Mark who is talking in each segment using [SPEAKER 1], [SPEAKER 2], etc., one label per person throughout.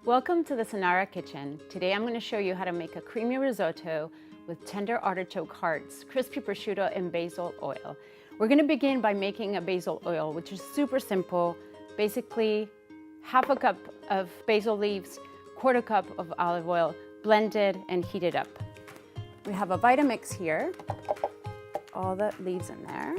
[SPEAKER 1] Welcome to the Cynara kitchen. Today I'm going to show you how to make a creamy risotto with tender artichoke hearts, crispy prosciutto, and basil oil. We're going to begin by making a basil oil, which is super simple. Basically, half a cup of basil leaves, quarter cup of olive oil, blended and heated up. We have a Vitamix here, all the leaves in there.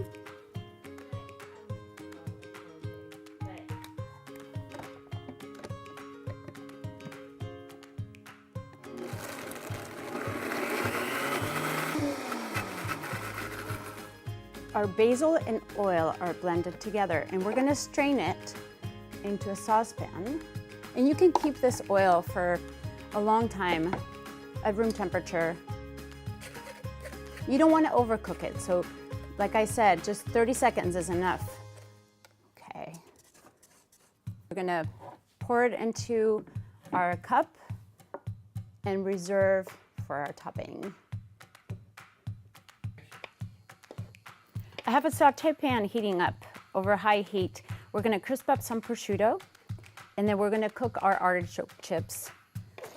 [SPEAKER 1] Our basil and oil are blended together, and we're going to strain it into a saucepan. And you can keep this oil for a long time at room temperature. You don't want to overcook it, so like I said, just 30 seconds is enough. Okay. We're going to pour it into our cup and reserve for our topping. I have a sauté pan heating up over high heat. We're going to crisp up some prosciutto, and then we're going to cook our artichoke chips.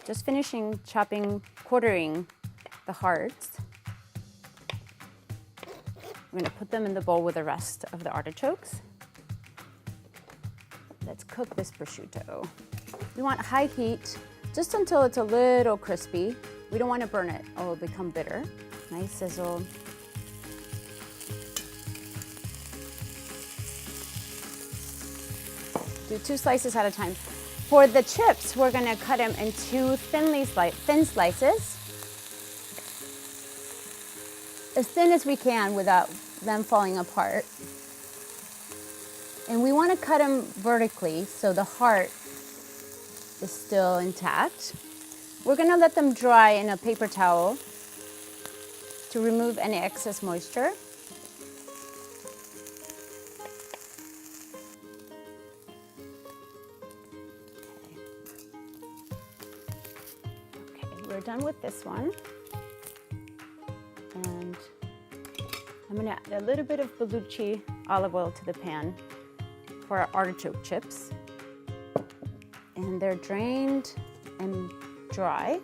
[SPEAKER 1] Just finishing quartering the hearts. We're going to put them in the bowl with the rest of the artichokes. Let's cook this prosciutto. We want high heat just until it's a little crispy. We don't want to burn it or it will become bitter. Nice sizzle. Do 2 slices at a time. For the chips, we're going to cut them into thin slices, as thin as we can without them falling apart. And we want to cut them vertically so the heart is still intact. We're going to let them dry in a paper towel to remove any excess moisture. We're done with this one, and I'm going to add a little bit of Bellucci olive oil to the pan for our artichoke chips, and they're drained and dry.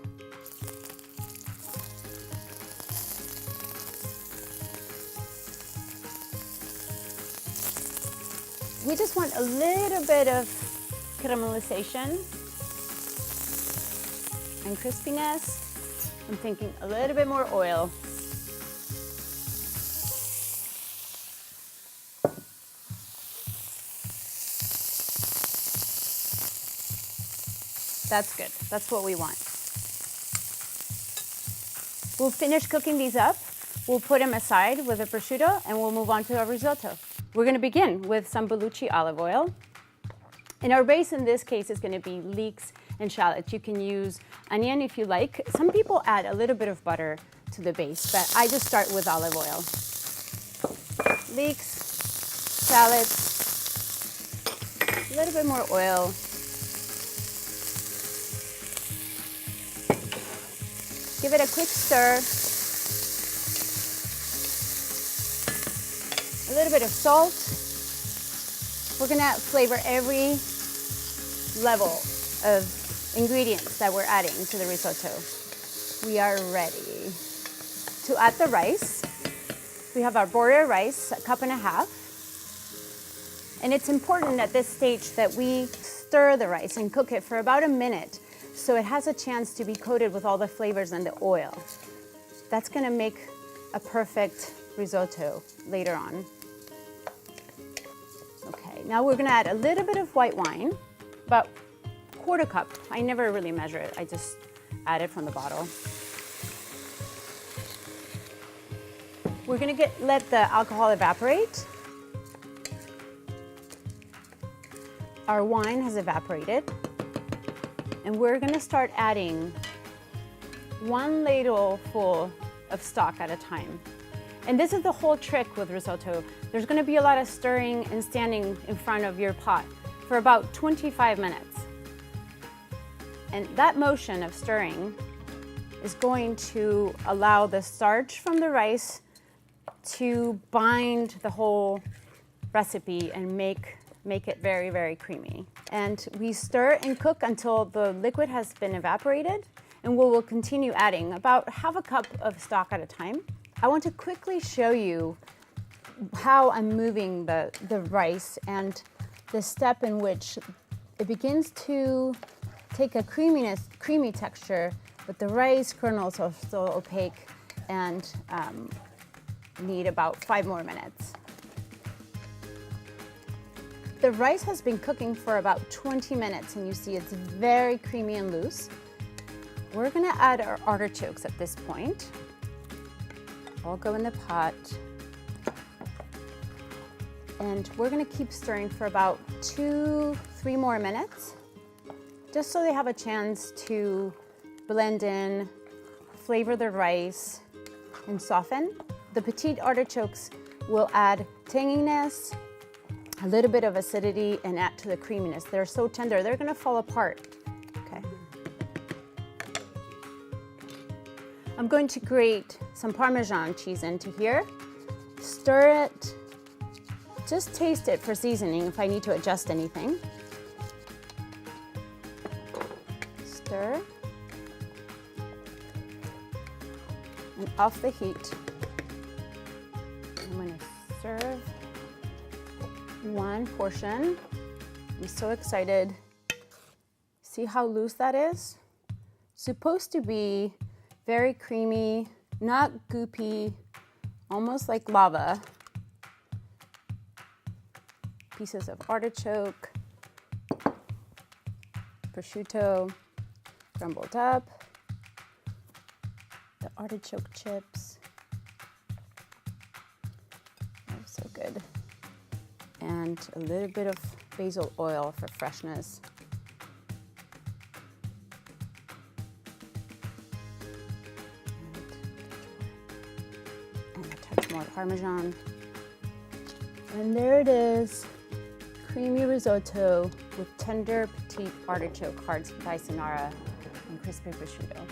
[SPEAKER 1] We just want a little bit of caramelization and crispiness. I'm thinking a little bit more oil. That's good. That's what we want. We'll finish cooking these up. We'll put them aside with the prosciutto, and we'll move on to our risotto. We're going to begin with some Bellucci olive oil. And our base in this case is going to be leeks and shallots. You can use onion if you like. Some people add a little bit of butter to the base, but I just start with olive oil. Leeks, shallots, a little bit more oil. Give it a quick stir. A little bit of salt. We're gonna flavor every level of ingredients that we're adding to the risotto. We are ready to add the rice. We have our Arborio rice, 1.5 cups. And it's important at this stage that we stir the rice and cook it for about a minute so it has a chance to be coated with all the flavors and the oil. That's going to make a perfect risotto later on. Okay, now we're going to add a little bit of white wine, about 1/4 cup. I never really measure it. I just add it from the bottle. We're going to let the alcohol evaporate. Our wine has evaporated. And we're going to start adding 1 ladle full of stock at a time. And this is the whole trick with risotto. There's going to be a lot of stirring and standing in front of your pot for about 25 minutes. And that motion of stirring is going to allow the starch from the rice to bind the whole recipe and make it very, very creamy. And we stir and cook until the liquid has been evaporated, and we will continue adding about half a cup of stock at a time. I want to quickly show you how I'm moving the rice and the step in which it begins to take a creamy texture, but the rice kernels are still opaque and need about 5 more minutes. The rice has been cooking for about 20 minutes and you see it's very creamy and loose. We're gonna add our artichokes at this point. All go in the pot. And we're gonna keep stirring for about 2-3 more minutes, just so they have a chance to blend in, flavor the rice, and soften. The petite artichokes will add tanginess, a little bit of acidity, and add to the creaminess. They're so tender, they're gonna fall apart. Okay. I'm going to grate some Parmesan cheese into here. Stir it. Just taste it for seasoning if I need to adjust anything. Stir. And off the heat. I'm going to serve one portion. I'm so excited. See how loose that is? Supposed to be very creamy, not goopy, almost like lava. Pieces of artichoke, prosciutto crumbled up, the artichoke chips. Oh, so good. And a little bit of basil oil for freshness. And a touch more Parmesan. And there it is. Creamy risotto with tender petite artichoke hearts by Cynara and crispy prosciutto.